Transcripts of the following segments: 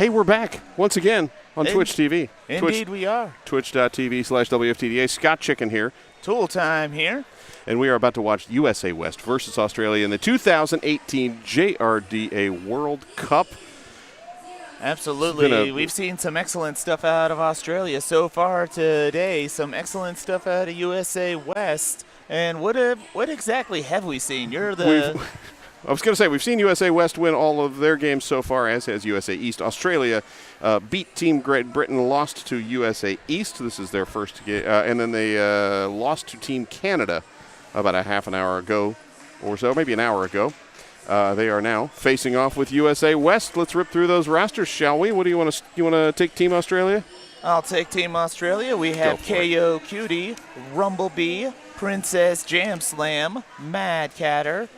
Hey, we're back once again on Twitch TV. Indeed we are. Twitch.tv/WFTDA. Scott Chicken here. Tool time here. And we are about to watch USA West versus Australia in the 2018 JRDA World Cup. Absolutely. We've seen some excellent stuff out of Australia so far today. Some excellent stuff out of USA West. And what exactly have we seen? I was going to say, we've seen USA West win all of their games so far, as has USA East. Australia beat Team Great Britain, lost to USA East. This is their first game. And then they lost to Team Canada about a half an hour ago or so, maybe an hour ago. They are now facing off with USA West. Let's rip through those rosters, shall we? What do you want to? You want to take Team Australia? I'll take Team Australia. We have KO Cutie, Rumblebee, Princess Jam Slam, Mad Catter,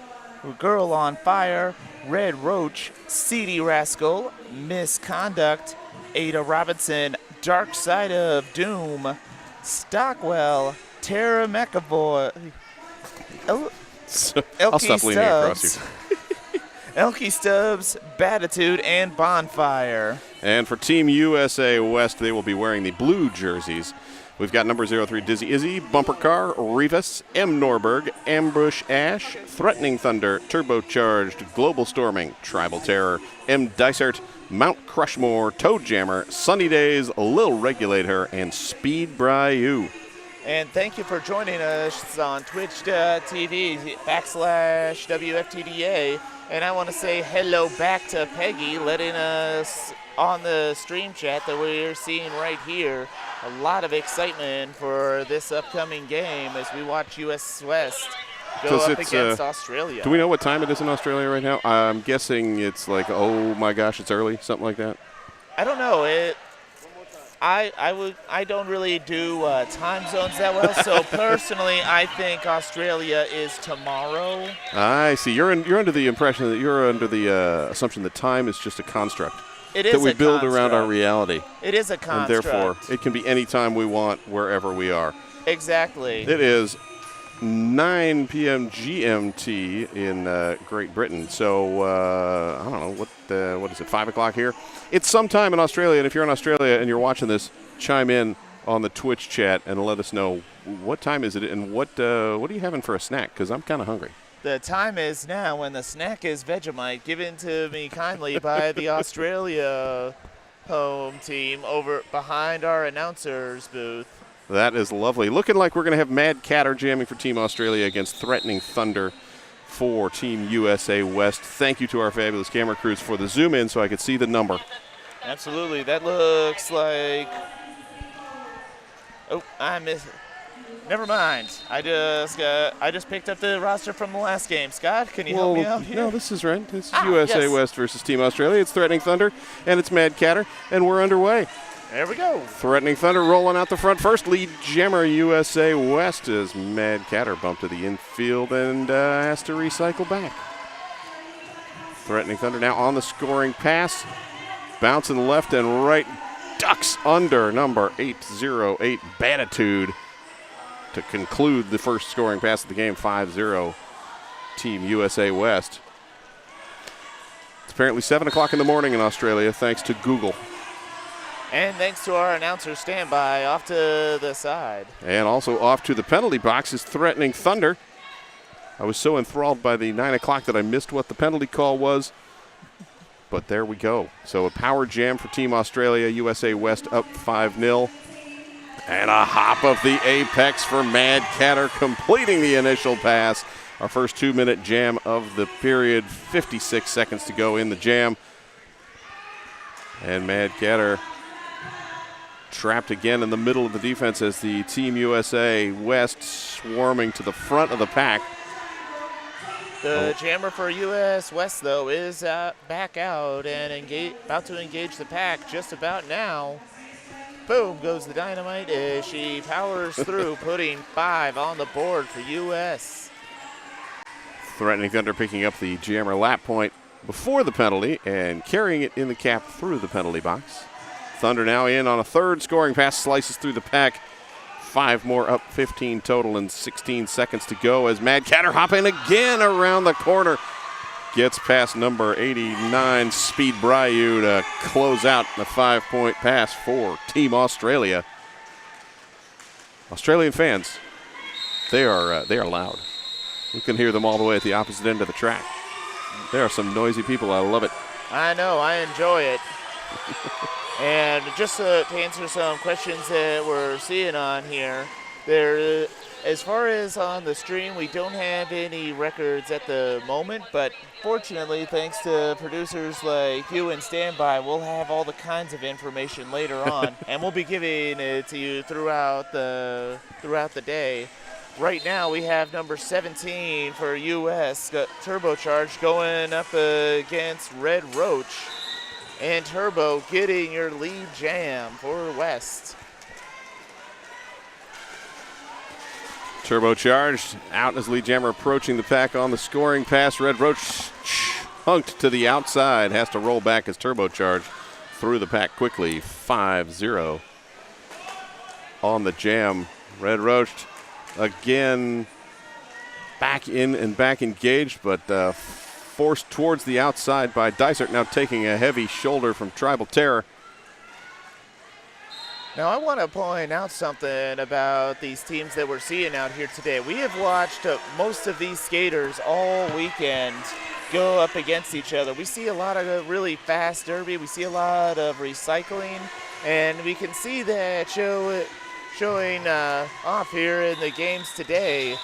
Girl on Fire, Red Roach, Seedy Rascal, Misconduct, Ada Robinson, Dark Side of Doom, Stockwell, Tara McAvoy, I'll stop leaning across you. Elkie Stubbs, Batitude, and Bonfire. And for Team USA West, they will be wearing the blue jerseys. We've got number 03, Dizzy Izzy, Bumper Car, Rivas, M. Norberg, Ambush Ash, Threatening Thunder, Turbocharged, Global Storming, Tribal Terror, M. Dysart, Mount Crushmore, Toe Jammer, Sunny Days, Lil Regulator, and Speed Bryu. And thank you for joining us on Twitch.tv/WFTDA. And I want to say hello back to Peggy, letting us on the stream chat that we're seeing right here. A lot of excitement for this upcoming game as we watch US West go up against Australia. Do we know what time it is in Australia right now? I'm guessing it's like, oh my gosh, it's early, something like that. I don't know. I don't really do time zones that well, so personally I think Australia is tomorrow. I see. You're under the impression that you're under the assumption that time is just a construct. It is that we build around our reality. It is a construct. And therefore, it can be any time we want, wherever we are. Exactly. It is 9 p.m. GMT in Great Britain. So, I don't know, what is it, 5 o'clock here? It's sometime in Australia, and if you're in Australia and you're watching this, chime in on the Twitch chat and let us know what time is it and what are you having for a snack, because I'm kind of hungry. The time is now, and the snack is Vegemite, given to me kindly by the Australia home team over behind our announcer's booth. That is lovely. Looking like we're going to have Mad Catter jamming for Team Australia against Threatening Thunder for Team USA West. Thank you to our fabulous camera crews for the zoom in so I could see the number. Absolutely. That looks like... Oh, I missed it. Never mind. I just picked up the roster from the last game. Scott, can you help me out here? No, this is right. This is USA West versus Team Australia. It's Threatening Thunder, and it's Mad Catter, and we're underway. There we go. Threatening Thunder rolling out the front first. Lead jammer USA West as Mad Catter bumped to the infield and has to recycle back. Threatening Thunder now on the scoring pass. Bouncing left and right. Ducks under number 808 Batitude to conclude the first scoring pass of the game, 5-0 Team USA West. It's apparently 7 o'clock in the morning in Australia, thanks to Google. And thanks to our announcer standby off to the side. And also off to the penalty box is Threatening Thunder. I was so enthralled by the 9 o'clock that I missed what the penalty call was. But there we go. So a power jam for Team Australia, USA West up 5-0. And a hop of the apex for Mad Catter, completing the initial pass. Our first 2-minute jam of the period, 56 seconds to go in the jam. And Mad Catter trapped again in the middle of the defense as the Team USA West swarming to the front of the pack. The jammer for US West, though, is back out and about to engage the pack just about now. Boom goes the dynamite as she powers through, putting 5 on the board for US. Threatening Thunder picking up the jammer lap point before the penalty and carrying it in the cap through the penalty box. Thunder now in on a third scoring pass, slices through the pack. 5 more up, 15 total, and 16 seconds to go as Mad Catter hopping again around the corner. gets past number 89, Speed Bryu, to close out the 5-point pass for Team Australia. Australian fans, they are loud. We can hear them all the way at the opposite end of the track. There are some noisy people. I love it. I know. I enjoy it. And just to answer some questions that we're seeing on here, there, as far as on the stream, we don't have any records at the moment, but fortunately, thanks to producers like you and Standby, we'll have all the kinds of information later on, and we'll be giving it to you throughout the day. Right now, we have number 17 for U.S. Turbocharged going up against Red Roach. And Turbo getting your lead jam for West. Turbocharged out as lead jammer approaching the pack on the scoring pass. Red Roach hunked to the outside. Has to roll back as Turbocharged through the pack quickly. 5-0 on the jam. Red Roach again back in and back engaged, but forced towards the outside by Dysart, now taking a heavy shoulder from Tribal Terror. Now I want to point out something about these teams that we're seeing out here today. We have watched most of these skaters all weekend go up against each other. We see a lot of really fast derby. We see a lot of recycling, and we can see that showing off here in the games today.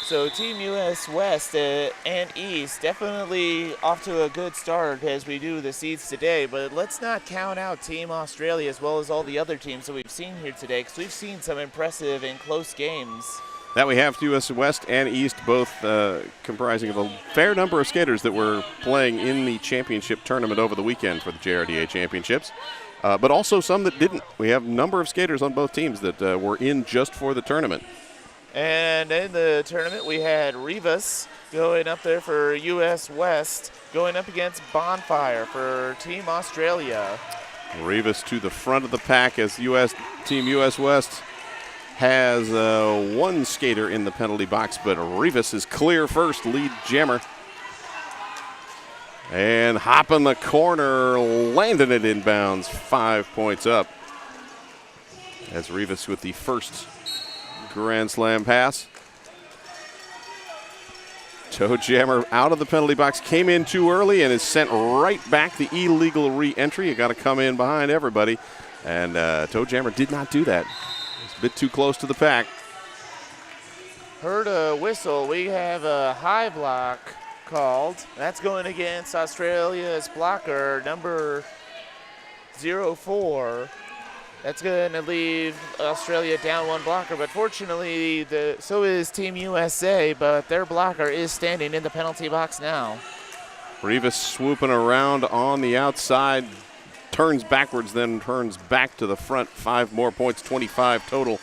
So Team US West and East definitely off to a good start as we do the seeds today, but let's not count out Team Australia as well as all the other teams that we've seen here today, because we've seen some impressive and close games. That we have US West and East, both comprising of a fair number of skaters that were playing in the championship tournament over the weekend for the JRDA Championships, but also some that didn't. We have a number of skaters on both teams that were in just for the tournament. And in the tournament, we had Rivas going up there for U.S. West, going up against Bonfire for Team Australia. Rivas to the front of the pack as Team U.S. West has one skater in the penalty box, but Rivas is clear first, lead jammer. And hopping the corner, landing it inbounds, 5 points up. As Rivas with the first Grand Slam pass. Toe jammer out of the penalty box, came in too early and is sent right back. The illegal re-entry. You got to come in behind everybody. And toe jammer did not do that. It's a bit too close to the pack. Heard a whistle. We have a high block called. That's going against Australia's blocker, number 04. That's going to leave Australia down one blocker, but fortunately, so is Team USA, but their blocker is standing in the penalty box now. Rivas swooping around on the outside, turns backwards, then turns back to the front. 5 more points, 25 total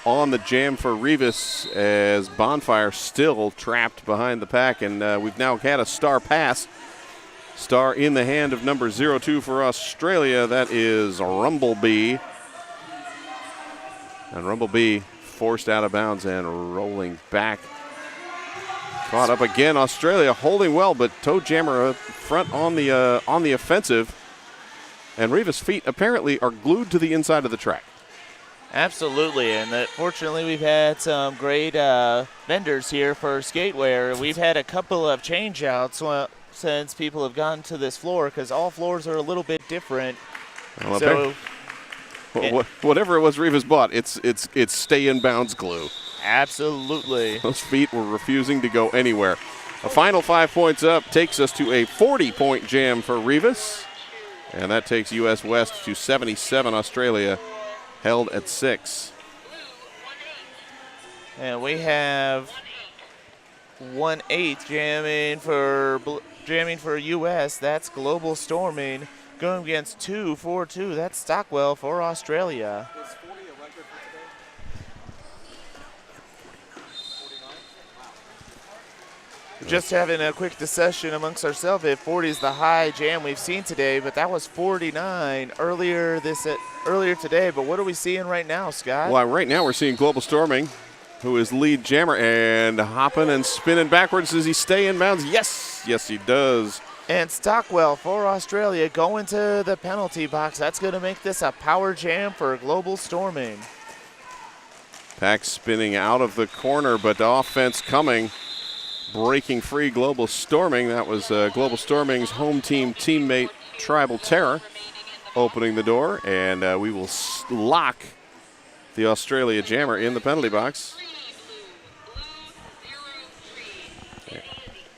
on the jam for Rivas, as Bonfire still trapped behind the pack, and we've now had a star pass. Star in the hand of number 02 for Australia. That is Rumblebee. And Rumblebee forced out of bounds and rolling back. Caught up again. Australia holding well, but toe jammer front on the offensive. And Rivas' feet apparently are glued to the inside of the track. Absolutely, and fortunately we've had some great vendors here for skatewear. We've had a couple of change-outs since people have gotten to this floor, because all floors are a little bit different. Well, so, whatever it was Rivas bought, it's stay in bounds glue. Absolutely. Those feet were refusing to go anywhere. A final 5 points up takes us to a 40-point jam for Rivas, and that takes US West to 77. Australia held at 6. And we have 1/8 jamming for US. That's Global Storming going against 2-4-2. That's Stockwell for Australia. Is 40 a record for today? Just having a quick discussion amongst ourselves if 40 is the high jam we've seen today, but that was 49 earlier today. But what are we seeing right now, Scott? Well, right now we're seeing Global Storming who is lead jammer, and hopping and spinning backwards. Does he stay in bounds? Yes, yes he does. And Stockwell for Australia going to the penalty box. That's going to make this a power jam for Global Storming. Pack spinning out of the corner, but the offense coming. Breaking free Global Storming. That was Global Storming's home team teammate Tribal Terror opening the door, and we will lock the Australia jammer in the penalty box.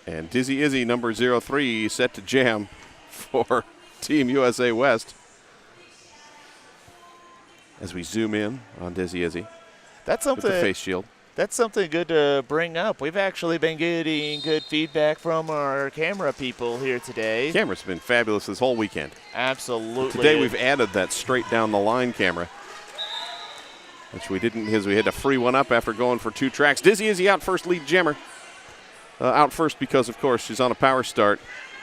And Dizzy Izzy, number 03, set to jam for Team USA West. As we zoom in on Dizzy Izzy That's with the something. face shield. That's something good to bring up. We've actually been getting good feedback from our camera people here today. Camera's been fabulous this whole weekend. Absolutely. Today we've added that straight down the line camera, which we didn't because we had to free one up after going for 2 tracks. Dizzy Izzy out first, lead jammer. Out first because, of course, she's on a power start.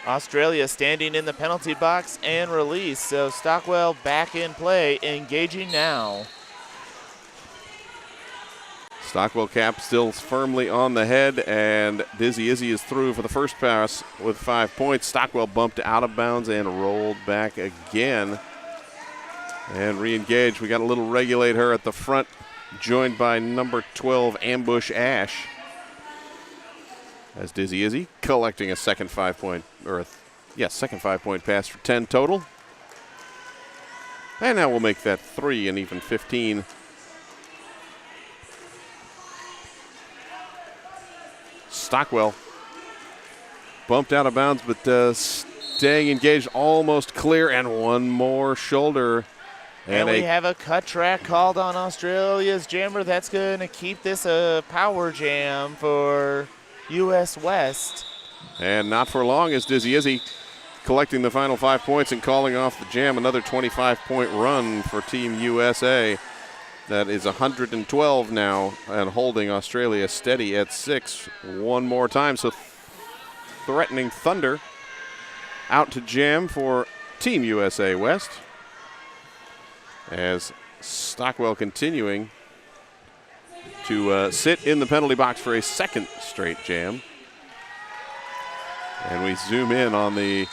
Australia standing in the penalty box and release. So Stockwell back in play, engaging now. Stockwell cap still firmly on the head, and Dizzy Izzy is through for the first pass with 5 points. Stockwell bumped out of bounds and rolled back again. And re-engaged. We got a little regulate her at the front, joined by number 12, Ambush Ash. As Dizzy Izzy collecting a second 5-point, second 5-point pass for 10 total. And now we'll make that 3 and even 15. Stockwell bumped out of bounds, but staying engaged, almost clear, and one more shoulder. And we have a cut track called on Australia's jammer. That's going to keep this a power jam for US West. And not for long as Dizzy Izzy collecting the final 5 points and calling off the jam. Another 25-point run for Team USA. That is 112 now and holding Australia steady at 6 one more time. So threatening Thunder out to jam for Team USA West. As Stockwell continuing to sit in the penalty box for a second straight jam. And we zoom in on the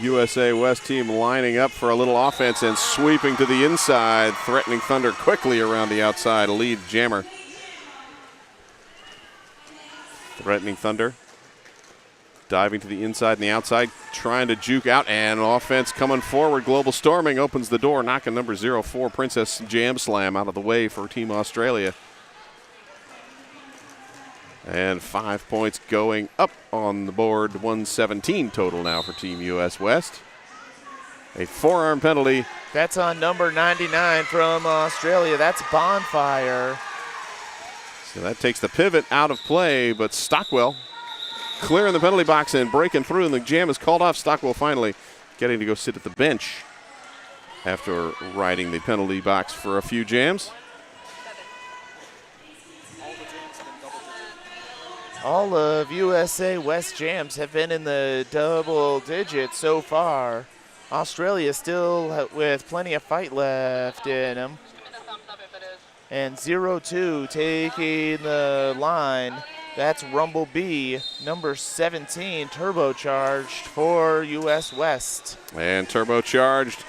USA West team lining up for a little offense and sweeping to the inside, threatening Thunder quickly around the outside, lead jammer. Threatening Thunder, diving to the inside and the outside, trying to juke out, and offense coming forward. Global Storming opens the door, knocking number 04, Princess Jam Slam, out of the way for Team Australia. And 5 points going up on the board, 117 total now for Team US West. A forearm penalty. That's on number 99 from Australia. That's Bonfire. So that takes the pivot out of play, but Stockwell clearing the penalty box and breaking through, and the jam is called off. Stockwell finally getting to go sit at the bench after riding the penalty box for a few jams. All of USA West jams have been in the double digits so far. Australia still with plenty of fight left in them. And 0-2 taking the line. That's Rumble B, number 17, turbocharged for US West. And turbocharged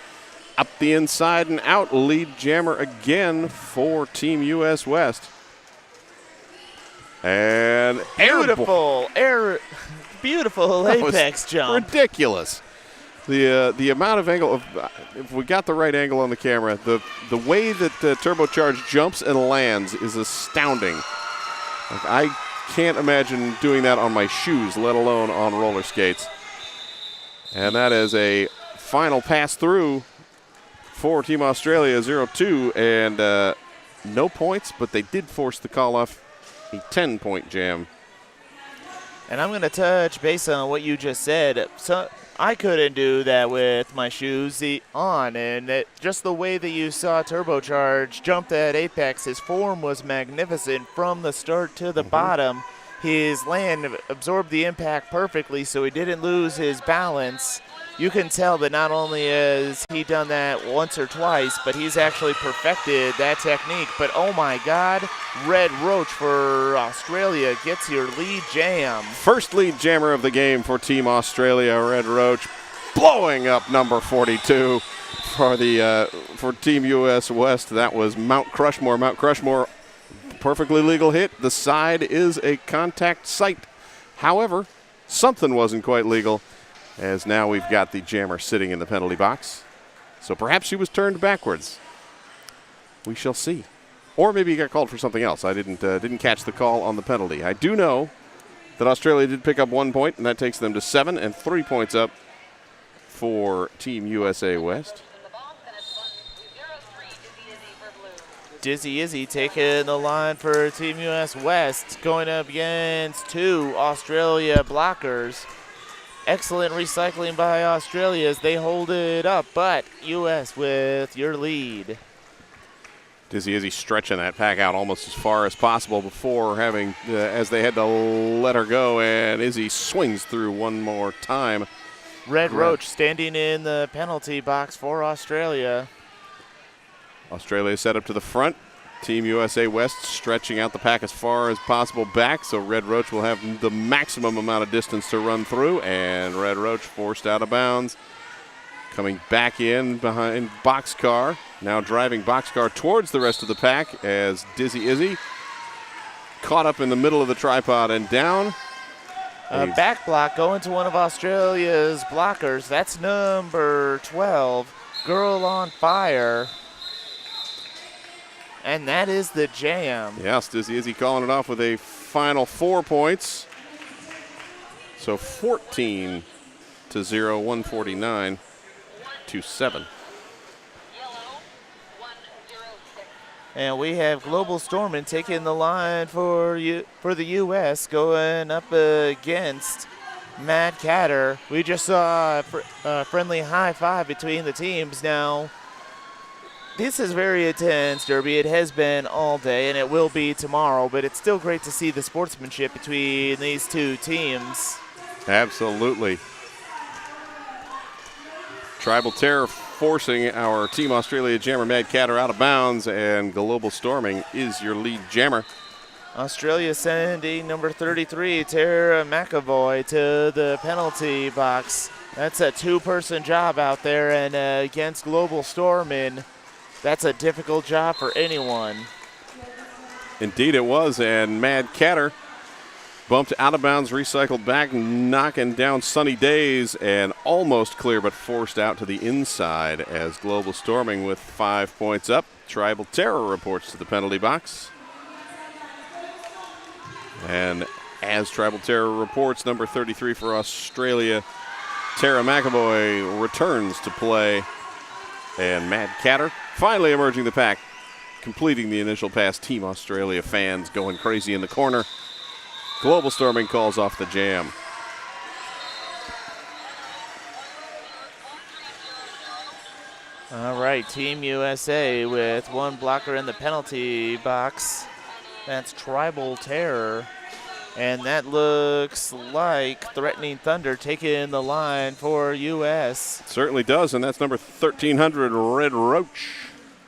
up the inside and out. Lead jammer again for Team US West. And Beautiful apex jump. Ridiculous. The amount of angle of, if we got the right angle on the camera, the way that turbocharged jumps and lands is astounding. Like, I can't imagine doing that on my shoes, let alone on roller skates. And that is a final pass through for Team Australia, 0-2, and no points, but they did force the call off a 10-point jam. And I'm going to touch based on what you just said. So I couldn't do that with my shoes on, and just the way that you saw Turbocharge jump that apex, his form was magnificent from the start to the bottom. His land absorbed the impact perfectly, so he didn't lose his balance. you can tell that not only has he done that once or twice, but he's actually perfected that technique. But oh my God, Red Roach for Australia gets your lead jam. First lead jammer of the game for Team Australia, Red Roach, blowing up number 42 for Team US West. That was Mount Crushmore. Mount Crushmore, perfectly legal hit. The side is a contact site. However, something wasn't quite legal, as now we've got the jammer sitting in the penalty box. So perhaps she was turned backwards. We shall see. Or maybe he got called for something else. I didn't catch the call on the penalty. I do know that Australia did pick up 1 point, and that takes them to 7, and 3 points up for Team USA West. Dizzy Izzy taking the line for Team US West, going up against 2 Australia blockers. Excellent recycling by Australia as they hold it up, but US with your lead. Dizzy Izzy stretching that pack out almost as far as possible before having, as they had to let her go, and Izzy swings through one more time. Red Roach standing in the penalty box for Australia. Australia set up to the front. Team USA West stretching out the pack as far as possible back, so Red Roach will have the maximum amount of distance to run through, and Red Roach forced out of bounds. Coming back in behind Boxcar, now driving Boxcar towards the rest of the pack as Dizzy Izzy caught up in the middle of the tripod and down. A back block going to one of Australia's blockers. That's number 12, Girl on Fire. And that is the jam. Yes, Dizzy Izzy calling it off with a final 4 points. So 14-0, 149-7. And we have Global Stormin taking the line for the U.S. going up against Mad Catter. We just saw a friendly high five between the teams. Now, this is very intense, Derby. It has been all day, and it will be tomorrow, but it's still great to see the sportsmanship between these two teams. Absolutely. Tribal Terror forcing our Team Australia jammer Mad Catter out of bounds, and Global Storming is your lead jammer. Australia sending number 33, Tara McAvoy, to the penalty box. That's a 2-person job out there, and against Global Storming, that's a difficult job for anyone. Indeed it was, and Mad Catter bumped out of bounds, recycled back, knocking down Sunny Days, and almost clear but forced out to the inside as Global Storming with 5 points up. Tribal Terror reports to the penalty box. And as Tribal Terror reports, number 33 for Australia, Tara McAvoy, returns to play. And Mad Catter finally emerging the pack, completing the initial pass. Team Australia fans going crazy in the corner. Global Storming calls off the jam. All right, Team USA with 1 blocker in the penalty box. That's Tribal Terror. And that looks like Threatening Thunder taking the line for U.S. Certainly does, and that's number 1300, Red Roach.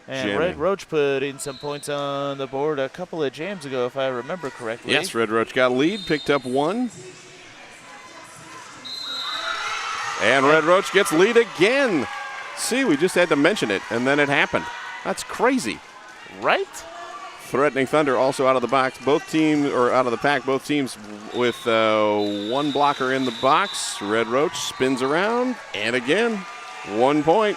And jamming. Red Roach putting some points on the board a couple of jams ago, if I remember correctly. Yes, Red Roach got a lead, picked up 1. And Red Roach gets lead again. See, we just had to mention it, and then it happened. That's crazy. Right? Threatening Thunder also out of the box. Both teams, or out of the pack, both teams with 1 blocker in the box. Red Roach spins around, and again, 1 point.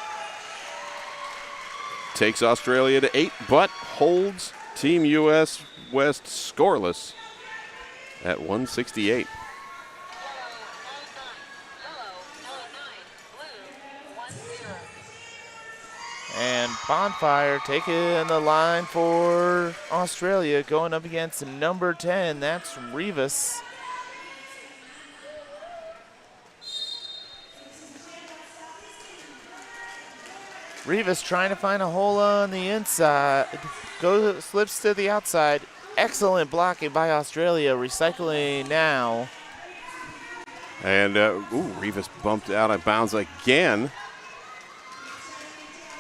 Takes Australia to 8, but holds Team US West scoreless at 168. And Bonfire taking the line for Australia, going up against number 10. That's Rivas. Rivas trying to find a hole on the inside. Slips to the outside. Excellent blocking by Australia. Recycling now. And, Rivas bumped out of bounds again.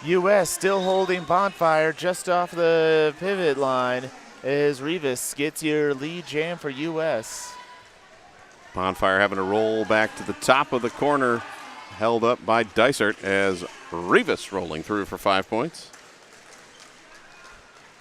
U.S. still holding Bonfire just off the pivot line as Rivas gets your lead jam for U.S. Bonfire having to roll back to the top of the corner, held up by Dysart as Rivas rolling through for 5 points.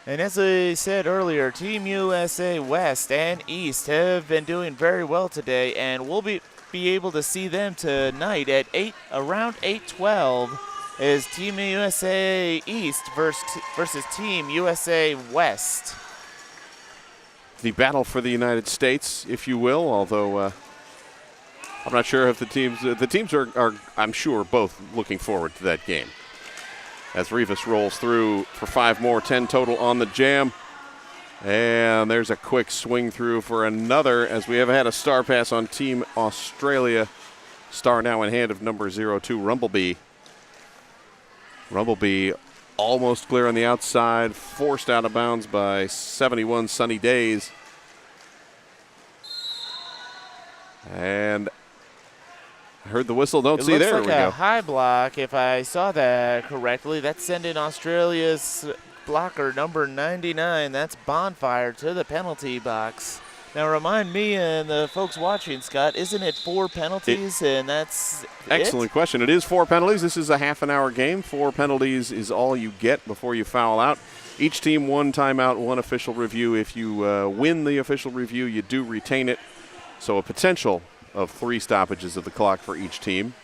And as I said earlier, Team USA West and East have been doing very well today, and we'll be able to see them tonight at around 8:12 as Team USA East versus Team USA West. The battle for the United States, if you will, although I'm not sure if the teams are, I'm sure, both looking forward to that game. As Rivas rolls through for 5 more, 10 total on the jam. And there's a quick swing through for another, as we have had a star pass on Team Australia. Star now in hand of number 02, Rumblebee. Rumblebee almost clear on the outside, forced out of bounds by 71 Sunny Days. And I heard the whistle, don't see there. It looks like a high block, if I saw that correctly. That's sending Australia's blocker number 99, that's Bonfire, to the penalty box. Now remind me and the folks watching, Scott, isn't it 4 penalties and that's Excellent question. It is 4 penalties. This is a half-an-hour game. 4 penalties is all you get before you foul out. Each team 1 timeout, 1 official review. If you win the official review, you do retain it. So a potential of 3 stoppages of the clock for each team.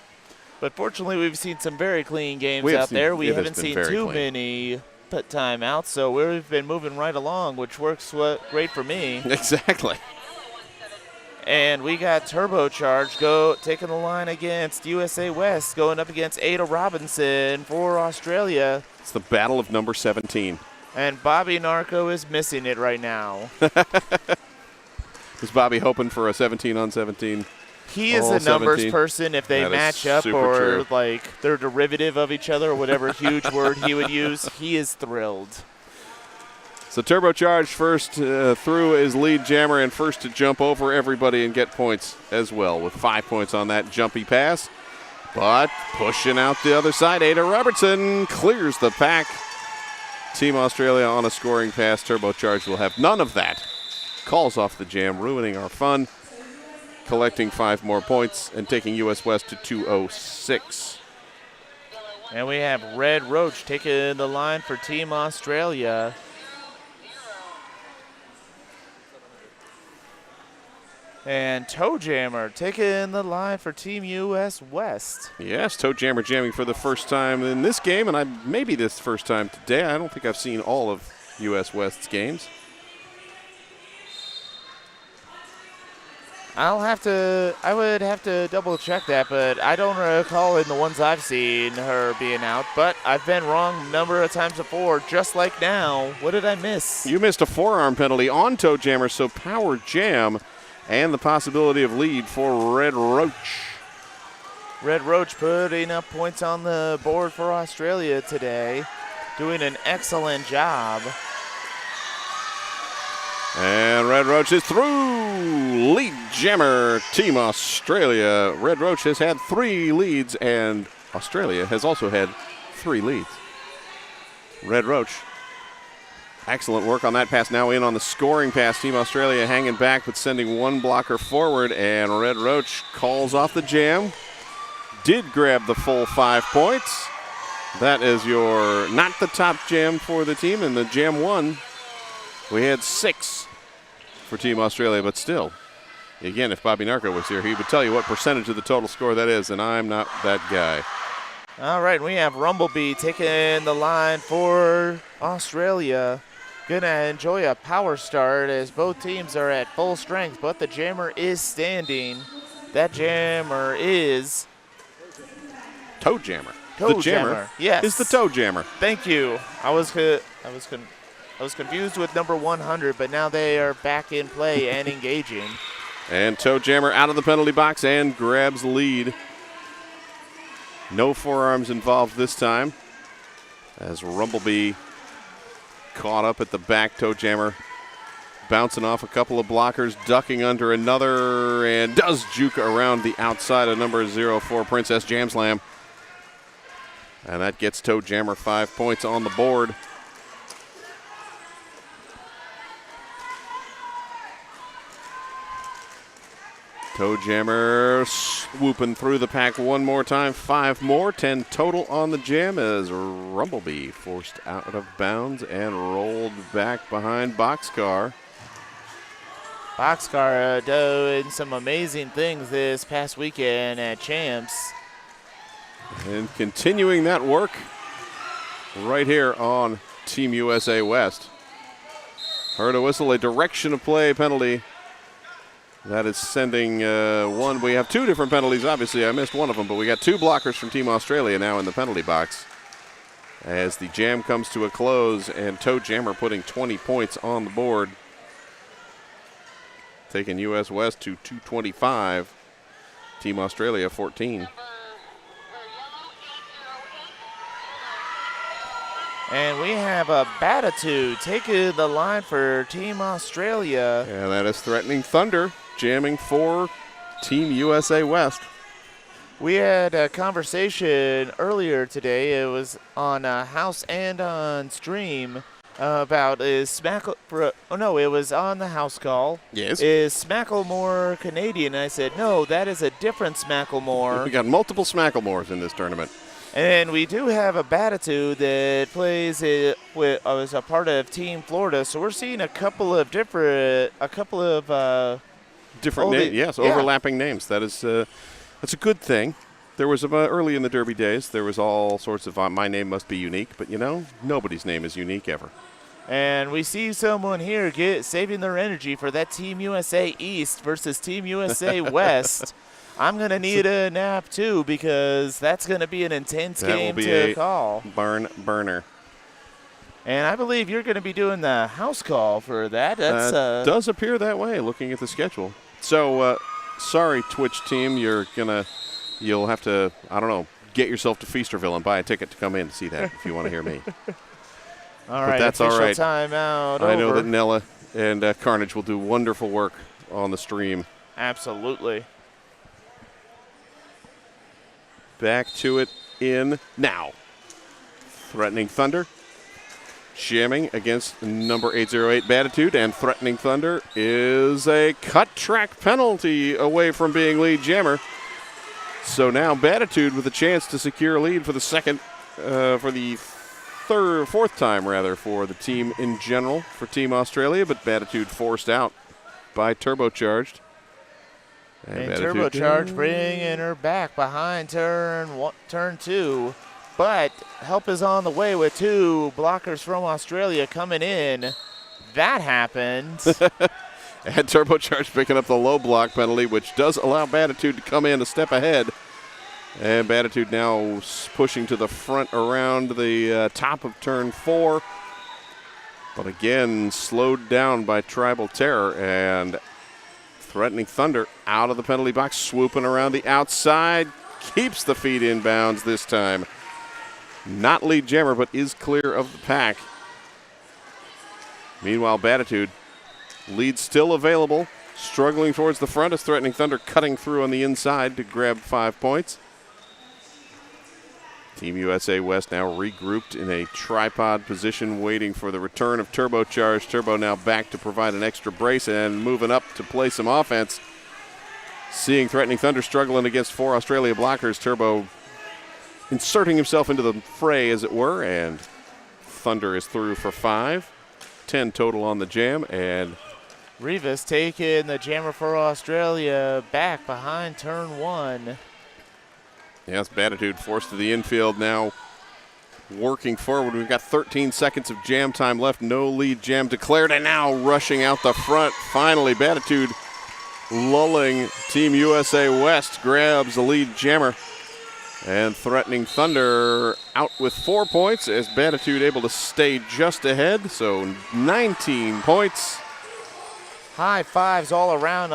But fortunately, we've seen some very clean games out there. We haven't seen too many timeouts, so we've been moving right along, which works great for me. Exactly. And we got Turbocharge taking the line against USA West, going up against Ada Robinson for Australia. It's the battle of number 17. And Bobby Narco is missing it right now. Is Bobby hoping for a 17 on 17? He is a numbers 17. person. If they match up or true. like they're derivative of each other or whatever huge word he would use, he is thrilled. So Turbocharged first through his lead jammer and first to jump over everybody and get points as well with 5 points on that jumpy pass. But pushing out the other side, Ada Robertson clears the pack. Team Australia on a scoring pass. Turbocharged will have none of that. Calls off the jam, ruining our fun. Collecting 5 more points and taking US West to 206. And we have Red Roach taking the line for Team Australia. And Toe Jammer taking the line for Team US West. Yes, Toe Jammer jamming for the first time in this game, and maybe this first time today. I don't think I've seen all of US West's games. I would have to double check that, but I don't recall in the ones I've seen her being out. But I've been wrong a number of times before, just like now. What did I miss? You missed a forearm penalty on Toe Jammer, so power jam and the possibility of lead for Red Roach. Red Roach putting up points on the board for Australia today, doing an excellent job. And Red Roach is through. Lead jammer, Team Australia. Red Roach has had 3 leads, and Australia has also had 3 leads. Red Roach, excellent work on that pass. Now in on the scoring pass. Team Australia hanging back, but sending 1 blocker forward, and Red Roach calls off the jam. Did grab the full 5 points. That is not the top jam for the team, and the jam 1. We had 6 for Team Australia, but still, again, if Bobby Narco was here, he would tell you what percentage of the total score that is, and I'm not that guy. All right, we have Rumblebee taking the line for Australia. Gonna enjoy a power start as both teams are at full strength, but the jammer is standing. That jammer is Toe Jammer. Toe Jammer. Yes. Is the Toe Jammer. Thank you. I was confused with number 100, but now they are back in play and engaging. And Toe Jammer out of the penalty box and grabs the lead. No forearms involved this time, as Rumblebee caught up at the back. Toe Jammer bouncing off a couple of blockers, ducking under another, and does juke around the outside of number 04, Princess Jam Slam. And that gets Toe Jammer 5 points on the board. Toe Jammer swooping through the pack one more time. 5 more, 10 total on the jam as Rumblebee forced out of bounds and rolled back behind Boxcar. Boxcar doing some amazing things this past weekend at Champs. And continuing that work right here on Team USA West. Heard a whistle, a direction of play penalty. That is sending one. We have 2 different penalties. Obviously, I missed one of them, but we got 2 blockers from Team Australia now in the penalty box. As the jam comes to a close, and Toe Jammer putting 20 points on the board. Taking US West to 225. Team Australia 14. And we have a Batitude taking the line for Team Australia. And that is Threatening Thunder jamming for Team USA West. We had a conversation earlier today. It was on House and on Stream about it was on the House call. Yes. Is Smacklemore Canadian? I said, no, that is a different Smacklemore. We got multiple Smacklemores in this tournament. And we do have a Batitude that plays as a part of Team Florida. So we're seeing a couple of different names. Yes, overlapping names. That is that's a good thing. There was early in the Derby days, there was all sorts of my name must be unique, but nobody's name is unique ever. And we see someone here saving their energy for that Team USA East versus Team USA West. I'm going to need a nap, too, because that's going to be an intense game to call. Barn burner. And I believe you're going to be doing the house call for that. That does appear that way, looking at the schedule. So, sorry, Twitch team, you'll have to, I don't know, get yourself to Feasterville and buy a ticket to come in to see that if you want to hear me. All right, that's all right. Timeout. I know that Nella and Carnage will do wonderful work on the stream. Absolutely. Back to it in now. Threatening Thunder jamming against number 808 Batitude, and Threatening Thunder is a cut track penalty away from being lead jammer. So now Batitude with a chance to secure a lead for the fourth time for the team in general for Team Australia, but Batitude forced out by Turbocharged. And Turbocharged bringing her back behind turn 2. But help is on the way with 2 blockers from Australia coming in. That happened. And Turbocharged picking up the low block penalty, which does allow Batitude to come in a step ahead. And Batitude now pushing to the front around the top of turn 4. But again, slowed down by Tribal Terror, and Threatening Thunder out of the penalty box, swooping around the outside, keeps the feet in bounds this time. Not lead jammer, but is clear of the pack. Meanwhile, Batitude, lead still available, struggling towards the front as Threatening Thunder cutting through on the inside to grab 5 points. Team USA West now regrouped in a tripod position, waiting for the return of Turbocharged. Turbo now back to provide an extra brace and moving up to play some offense. Seeing Threatening Thunder struggling against 4 Australia blockers, Turbo inserting himself into the fray, as it were, and Thunder is through for 5. 10 total on the jam, and Rivas taking the jammer for Australia back behind turn 1. Yes, Batitude forced to the infield now, working forward. We've got 13 seconds of jam time left. No lead jam declared, and now rushing out the front. Finally, Batitude lulling Team USA West grabs the lead jammer. And Threatening Thunder out with 4 points as Batitude able to stay just ahead. So 19 points. High fives all around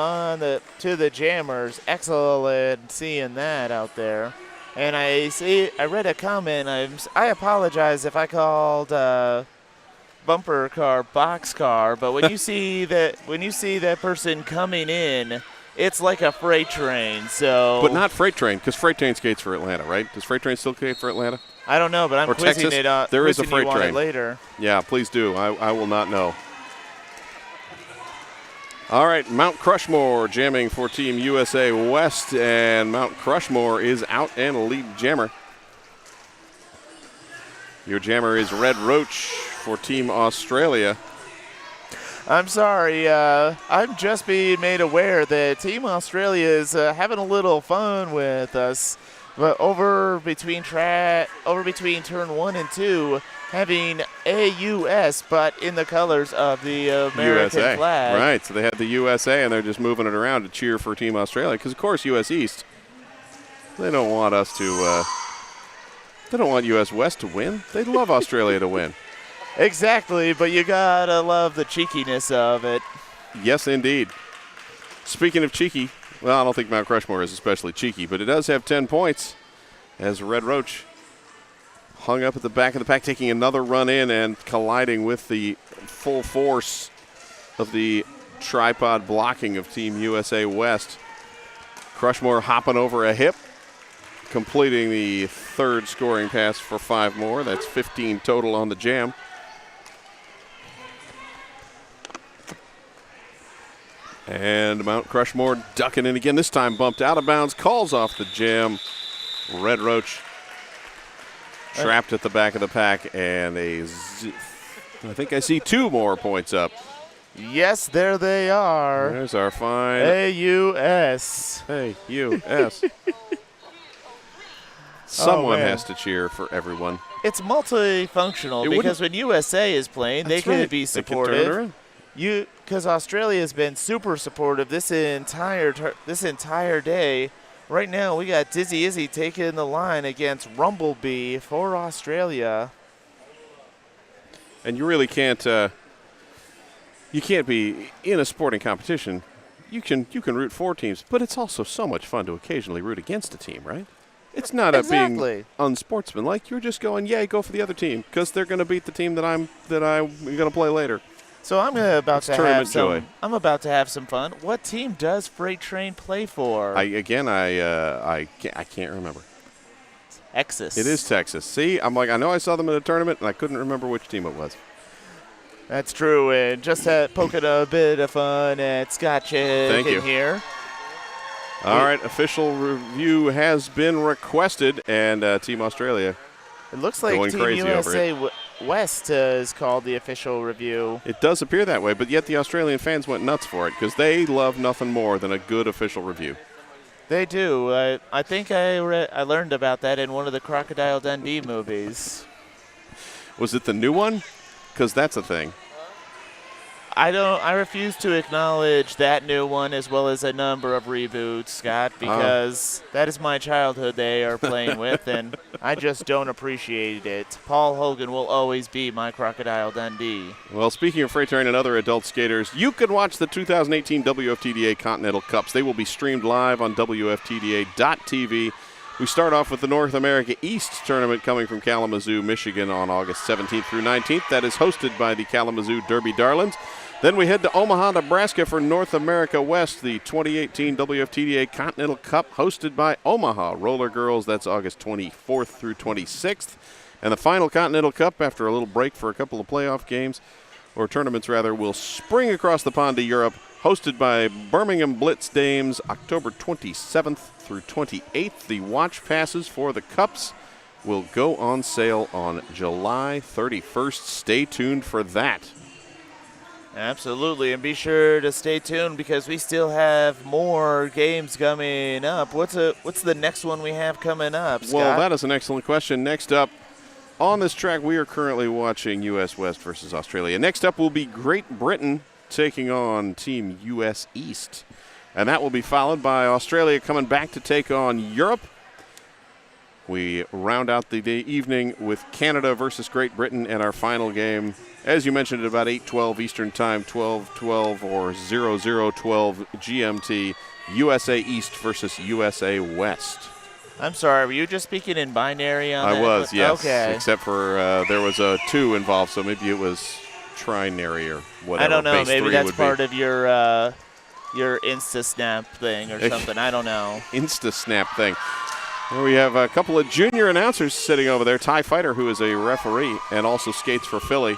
to the jammers. Excellent seeing that out there. And I read a comment. I apologize if I called bumper car, box car, but when you see that person coming in, it's like a freight train. So, But not Freight Train, because Freight Train skates for Atlanta, right? Does Freight Train still skate for Atlanta? I don't know, but I'm Or quizzing Texas? it. There is a quizzing you freight on train. it later. Yeah, please do. I will not know. All right, Mount Crushmore jamming for Team USA West, and Mount Crushmore is out and a lead jammer. Your jammer is Red Roach for Team Australia. I'm sorry. I'm just being made aware that Team Australia is having a little fun with us, but over between turn 1 and 2, having AUS, but in the colors of the American USA. flag. Right, so they had the USA, and they're just moving it around to cheer for Team Australia, because, of course, US East, they don't want us to they don't want US West to win. They love Australia to win. Exactly, but you gotta love the cheekiness of it. Yes, indeed. Speaking of cheeky, well, I don't think Mount Crushmore is especially cheeky, but it does have 10 points as Red Roach hung up at the back of the pack, taking another run in and colliding with the full force of the tripod blocking of Team USA West. Crushmore hopping over a hip, completing the third scoring pass for 5 more. That's 15 total on the jam. And Mount Crushmore ducking in again, this time bumped out of bounds, calls off the jam. Red Roach trapped at the back of the pack, and I think I see 2 more points up. Yes, there they are. There's our fine AUS. AUS. Someone man. has to cheer for everyone. It's multifunctional because when USA is playing, they could be supportive. They can turn it around. Because Australia has been super supportive this entire day. Right now, we got Dizzy Izzy taking the line against Rumblebee for Australia. And you really can't. You can't be in a sporting competition. You can root for teams, but it's also so much fun to occasionally root against a team, right? It's not being unsportsmanlike. You're just going, yeah, go for the other team because they're going to beat the team that I'm going to play later. So I'm about to have joy. I'm about to have some fun. What team does Freight Train play for? I can't remember. Texas. It is Texas. See, I'm like, I know I saw them in a tournament, and I couldn't remember which team it was. That's true, and just poking a bit of fun at Scott Chick in here. All right, official review has been requested, and Team Australia. It looks like Team USA West is called the official review. It does appear that way, but yet the Australian fans went nuts for it because they love nothing more than a good official review. They do. I think I learned about that in one of the Crocodile Dundee movies. Was it the new one? Because that's a thing. I refuse to acknowledge that new one as well as a number of reboots, Scott, because that is my childhood they are playing with, and I just don't appreciate it. Paul Hogan will always be my Crocodile Dundee. Well, speaking of Freight Train and other adult skaters, you can watch the 2018 WFTDA Continental Cups. They will be streamed live on WFTDA.tv. We start off with the North America East tournament coming from Kalamazoo, Michigan on August 17th through 19th. That is hosted by the Kalamazoo Derby Darlings. Then we head to Omaha, Nebraska for North America West, the 2018 WFTDA Continental Cup hosted by Omaha Roller Girls. That's August 24th through 26th. And the final Continental Cup, after a little break for a couple of playoff games, or tournaments rather, will spring across the pond to Europe, hosted by Birmingham Blitz Dames, October 27th through 28th. The watch passes for the Cups will go on sale on July 31st. Stay tuned for that. Absolutely, and be sure to stay tuned because we still have more games coming up. What's the next one we have coming up, Scott? Well, that is an excellent question. Next up on this track, we are currently watching U.S. West versus Australia. Next up will be Great Britain taking on Team U.S. East, and that will be followed by Australia coming back to take on Europe. We round out the evening with Canada versus Great Britain, and our final game, as you mentioned, at about 8:12 Eastern Time, 12:12 or 00:12 GMT, USA East versus USA West. I'm sorry, were you just speaking in binary on that? I was, yes. Okay. Except for there was a 2 involved, so maybe it was trinary or whatever. I don't know. base Maybe 3 that's would part be. of your Insta-Snap thing or something. I don't know. Insta-snap thing. Well, we have a couple of junior announcers sitting over there. Ty Fighter, who is a referee and also skates for Philly.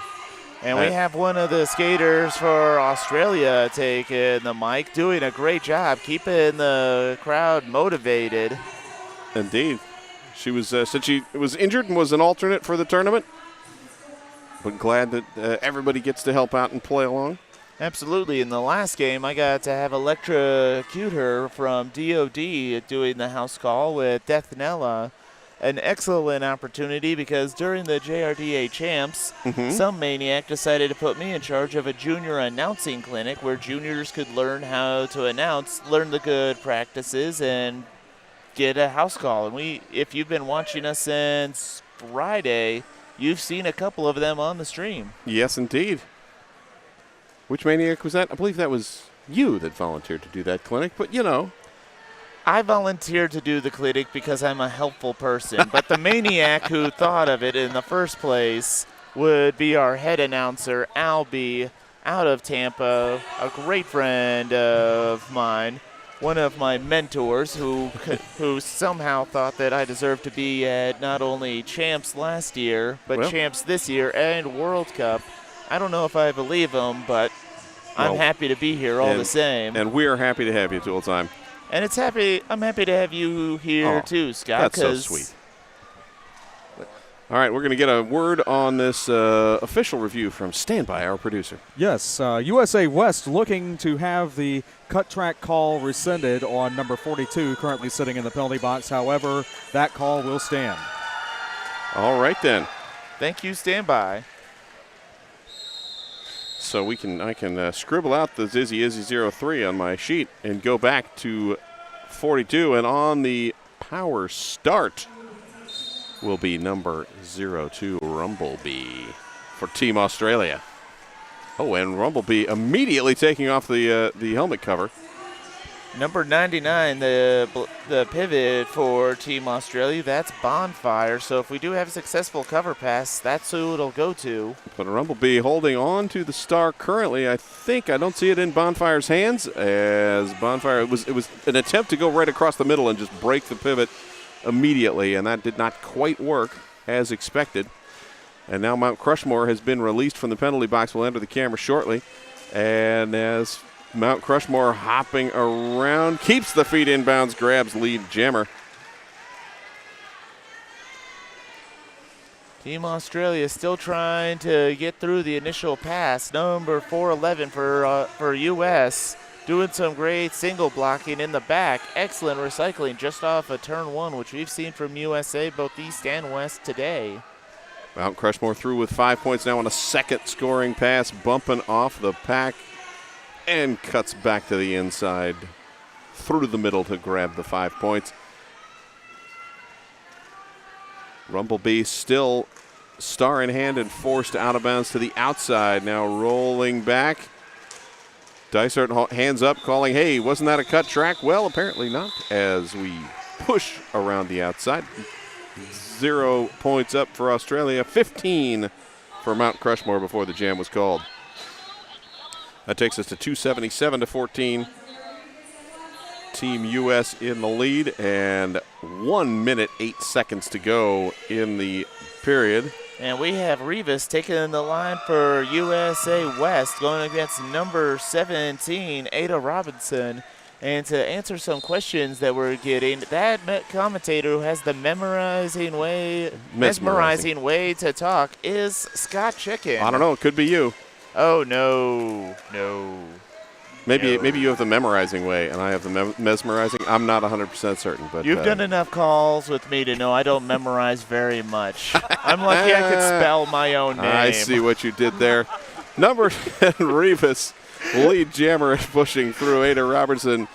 And we have one of the skaters for Australia taking the mic, doing a great job, keeping the crowd motivated. Indeed. She was said she was injured and was an alternate for the tournament. But glad that everybody gets to help out and play along. Absolutely. In the last game, I got to have electrocute her from DOD doing the house call with Deathnella. An excellent opportunity because during the JRDA Champs, some maniac decided to put me in charge of a junior announcing clinic where juniors could learn how to announce, learn the good practices, and get a house call. And if you've been watching us since Friday, you've seen a couple of them on the stream. Yes, indeed. Which maniac was that? I believe that was you that volunteered to do that clinic, but you know. I volunteered to do the clinic because I'm a helpful person, but the maniac who thought of it in the first place would be our head announcer, Albie, out of Tampa, a great friend of mine, one of my mentors who somehow thought that I deserved to be at not only Champs last year, but Champs this year and World Cup. I don't know if I believe him, but I'm happy to be here all the same. And we are happy to have you, Tool Time. And I'm happy to have you here too, Scott. That's so sweet. All right, we're going to get a word on this official review from Standby, our producer. Yes, USA West looking to have the cut track call rescinded on number 42, currently sitting in the penalty box. However, that call will stand. All right, then. Thank you, Standby. So I can scribble out the Izzy 03 on my sheet and go back to 42. And on the power start will be number 02, Rumblebee, for Team Australia. Oh, and Rumblebee immediately taking off the helmet cover. Number 99, the pivot for Team Australia, that's Bonfire. So if we do have a successful cover pass, that's who it'll go to. But Rumblebee holding on to the star currently. I don't see it in Bonfire's hands, as Bonfire, it was an attempt to go right across the middle and just break the pivot immediately, and that did not quite work as expected. And now Mount Crushmore has been released from the penalty box. Will enter the camera shortly. And as Mount Crushmore hopping around, keeps the feet inbounds, grabs lead jammer. Team Australia still trying to get through the initial pass. Number 411 for U.S. doing some great single blocking in the back. Excellent recycling just off of turn 1, which we've seen from USA both East and West today. Mount Crushmore through with 5 points now on a second scoring pass, bumping off the pack. And cuts back to the inside, through the middle to grab the 5 points. Rumblebee still star in hand and forced out of bounds to the outside. Now rolling back. Dysart hands up, calling, hey, wasn't that a cut track? Well, apparently not, as we push around the outside. 0 points up for Australia, 15 for Mount Crushmore before the jam was called. That takes us to 277-14. Team U.S. in the lead, and 1 minute, 8 seconds to go in the period. And we have Rivas taking the line for USA West, going against number 17, Ada Robinson. And to answer some questions that we're getting, that commentator who has the mesmerizing way to talk is Scott Chicken. I don't know. It could be you. Oh, no. Maybe you have the memorizing way, and I have the mesmerizing. I'm not 100% certain, but you've done enough calls with me to know I don't memorize very much. I'm lucky I could spell my own name. I see what you did there. Number 10, Rivas, lead jammer and pushing through. Ada Robertson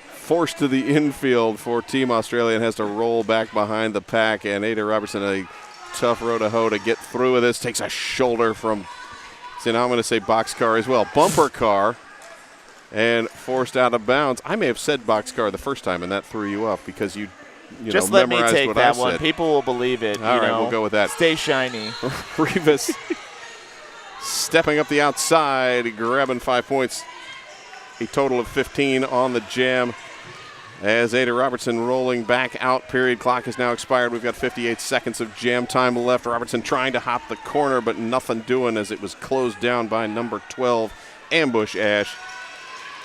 forced to the infield for Team Australia and has to roll back behind the pack. And Ada Robertson, a tough row to hoe to get through with this, takes a shoulder from. See, now I'm going to say boxcar as well. Bumper car and forced out of bounds. I may have said boxcar the first time, and that threw you off because you just know, let me take that one. Said. People will believe it. All right, we'll go with that. Stay shiny. Rivas stepping up the outside, grabbing 5 points. A total of 15 on the jam. As Ada Robertson rolling back out. Period clock has now expired. We've got 58 seconds of jam time left. Robertson trying to hop the corner, but nothing doing as it was closed down by number 12, Ambush Ash.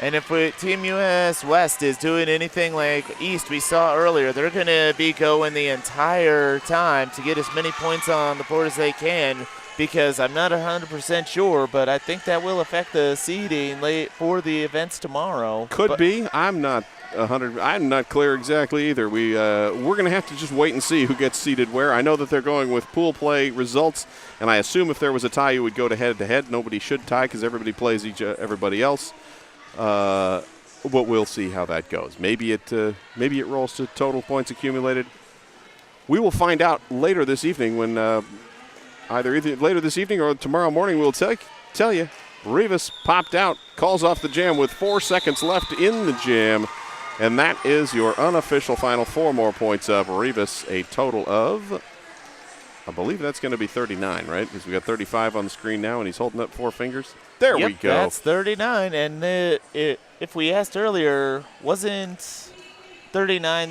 And if Team US West is doing anything like East we saw earlier, they're going to be going the entire time to get as many points on the board as they can, because I'm not 100% sure, but I think that will affect the seeding for the events tomorrow. Could be. I'm not clear exactly either. We're going to have to just wait and see who gets seated where. I know that they're going with pool play results, and I assume if there was a tie, you would go to head-to-head. Nobody should tie because everybody plays everybody else. But we'll see how that goes. Maybe it rolls to total points accumulated. We will find out later this evening when either later this evening or tomorrow morning we'll tell you. Rivas popped out, calls off the jam with 4 seconds left in the jam. And that is your unofficial final. 4 more points up. Rivas, a total of, I believe that's going to be 39, right? Because we got 35 on the screen now, and he's holding up 4 fingers. There we go. That's 39. And if we asked earlier, wasn't 37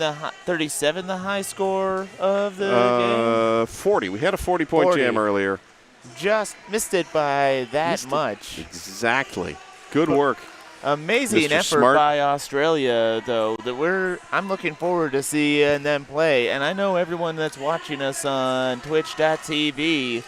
the high score of the game? 40. We had a 40-point jam earlier. Just missed it by that much. Exactly. Good work. Amazing Mr. effort Smart. by Australia, though. I'm looking forward to seeing them play, and I know everyone that's watching us on Twitch.tv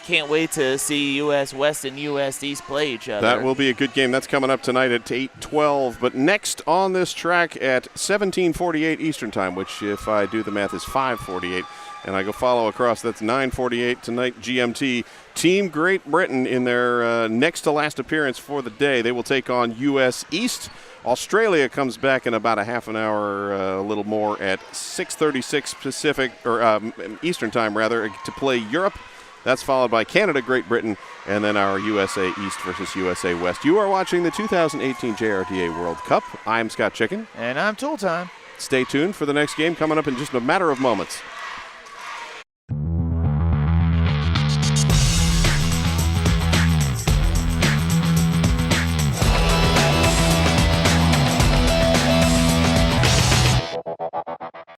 can't wait to see U.S. West and U.S. East play each other. That will be a good game. That's coming up tonight at 8:12. But next on this track at 17:48 Eastern Time, which, if I do the math, is 5:48. And I go follow across, that's 9:48 tonight, GMT. Team Great Britain in their next to last appearance for the day. They will take on U.S. East. Australia comes back in about a half an hour, a little more, at 6:36 Pacific, or Eastern Time, rather, to play Europe. That's followed by Canada, Great Britain, and then our USA East versus USA West. You are watching the 2018 JRDA World Cup. I'm Scott Chicken. And I'm Tool Time. Stay tuned for the next game coming up in just a matter of moments.